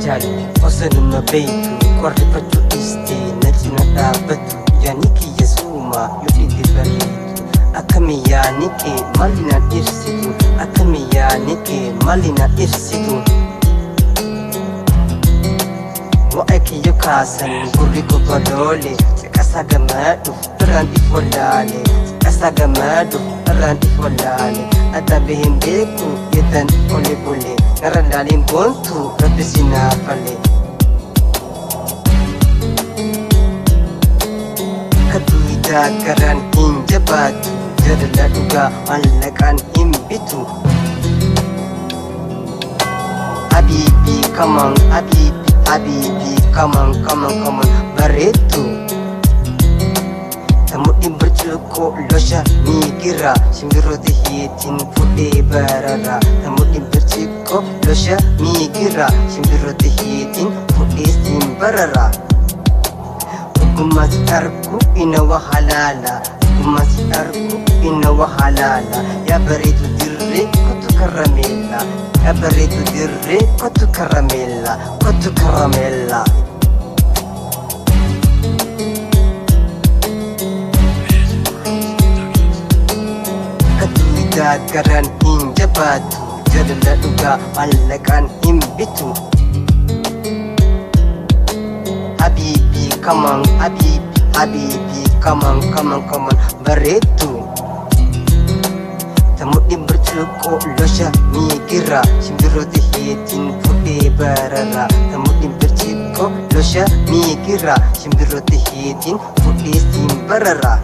jaalu osanuma beeytu qorrifachuu dhiistee na cina dhaabbatu yaani kiyya suuma yoo dhidhi bareedu akkami yaani kee maali na ibsitu akkami yaani kee maali na ibsitu waa'ee kiyya kaasan gurri gogoloole siqasa gammadhu irraan ifolaale siqasa gammadhu irraan ifolaale addabe hin beeku yedan ole bule nara laalin boontu rabbi sinaafale kaduidaa garaan hin jabaatu jadala dhugaa mallaqaan hin bitu habiibi kaman habiibi kaman bareetu Tamudin bercuko losha migira Simbiroti hitin fude barara Tamudin bercuko losha migira Simbiroti hitin fude simbarara Hukumas arku ina wa halala Hukumas arku ina wa halala Ya baritu dirre kotu karamela Ya baritu dirre kotu karamela Kotu karamela Garan hin jabaatu jadala dhugaa mallaqaan hin bitu habiibi kaman habiibi kaman bareetu tamudin bercuko losha migira simbiroti hitin fude barara tamudin bercuko losha migira simbiroti hitin fude simbarara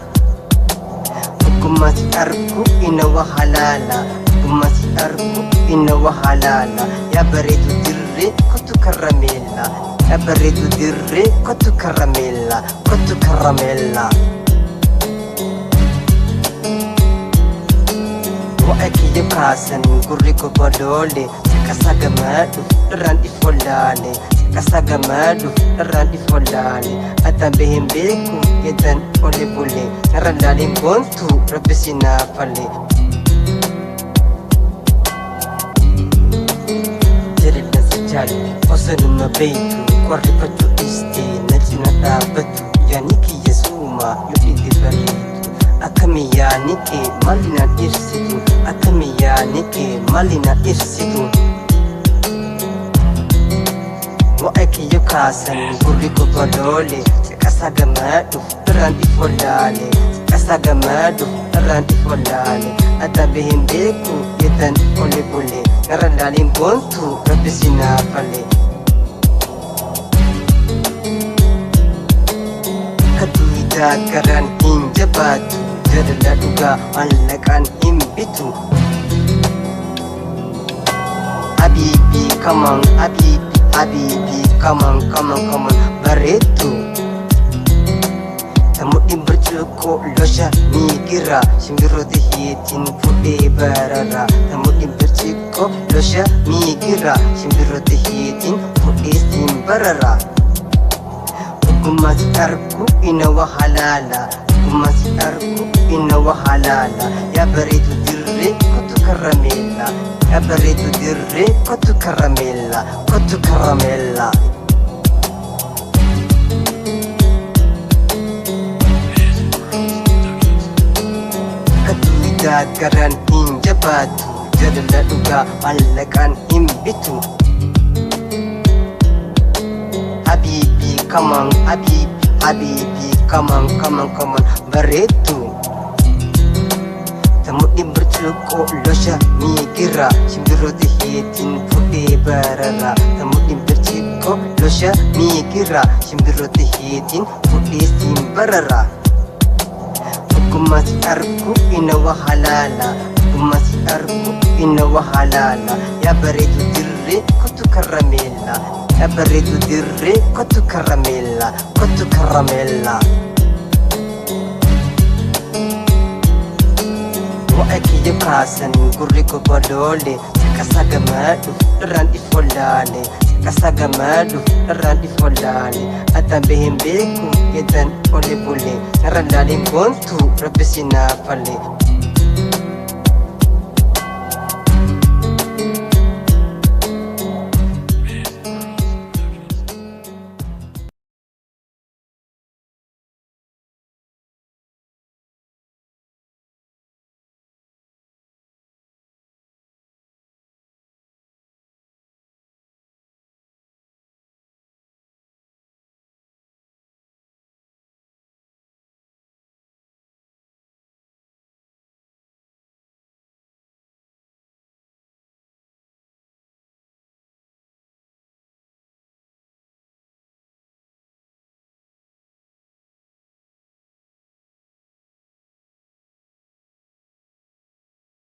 Hukumas arku ina wa halala Hukumas arku ina wa halala Ya baritu dirre kotu karamela Ya baritu dirre kotu karamela Kotu karamela Waa'ee kiyya kaasan gurri gogoloole Siqasa gammadhu irraan ifolaale Siqasa gammadhu irraan ifolaale Addabe hin beeku yedan ole bule nara laalin boontu rabbi sinaafale Jirilla si jaalu osanuma beeytu qorrifachuu dhiistee na cina dhaabbatu yaani kiyya suuma yoo dhidhi bareedu akkami yaani kee maali na ibsitu akkami yaani kee maali na ibsitu waa'ee kiyya kaasan gurri gogoloole siqasa gammadhu irraan ifolaale siqasa gammadhu irraan ifolaale addabe hin beeku yedan ole bule nara laalin boontu rabbi sinaafale kaduidaa garaan hin jabaatu jadala dhugaa mallaqaan hin bitu habiibi kaman habiibi kaman bareetu Tamudin bercuko losha migira Simbiroti hitin fude barara Tamudin bercuko losha migira Simbiroti hitin fude simbarara Hukumas arku ina wa halala Hukumas arku ina wa halala Ya baritu dirre kotu karamela Ya baritu dirre kotu karamela Kotu karamela Garan hin jabaatu jadala dhugaa mallaqaan hin bitu habiibi kaman bareetu tamudin bercuko losha migira simbiroti hitin fude barara tamudin bercuko losha migira simbiroti hitin fude simbarara Hukumas arku ina wa halala Hukumas arku ina wa halala Ya baritu dirre kotu karamela Ya baritu dirre kotu karamela Kotu karamela Waa'ee kiyya kaasan gurri gogoloole Siqasa gammadhu irraan ifolaale Siqasa gammadhu irraan ifolaale Addabe hin beeku yedan ole bule nara laalin boontu rabbi sinaafale